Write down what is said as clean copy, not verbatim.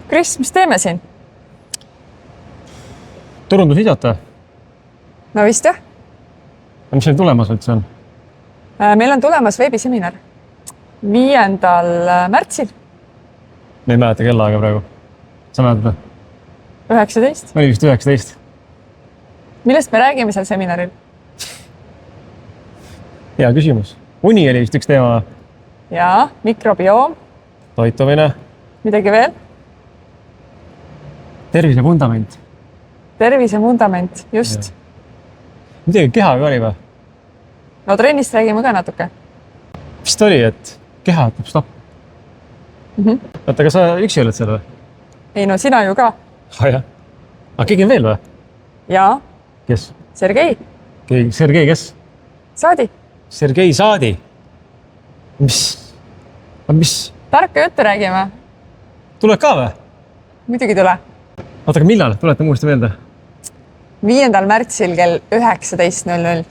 Kris, mis teeme siin? Turundusvideot. No vist jah. Mis meil tulemas üldse on? Meil on tulemas veebiseminar 5. märtsil Me ei mäleta kellaaega praegu. Sa mäletad? 19. Oli vist 19. Millest me räägime seal seminaril? Hea küsimus. Uni oli vist üks teema. Jaa, mikrobioom. Toitumine. Midagi veel? Tervise vundament. Tervise vundament, just. Midagi kehaga oli või? No trennist räägime ka natuke. Vist oli, et keha hakkab stopp. Oota, kas sa üksi oled seal või? Ei no sina ju ka. Jah. Aga keegi on veel või? Jaa, Kes? Sergei, Sergei, kes? Saadi. Sergei Saadi. Mis? Tarka juttu räägime. Tuled ka või? Muidugi tule. Oota, aga millal? Tuleta muusti meelde. 5. märtsil kell 19:00.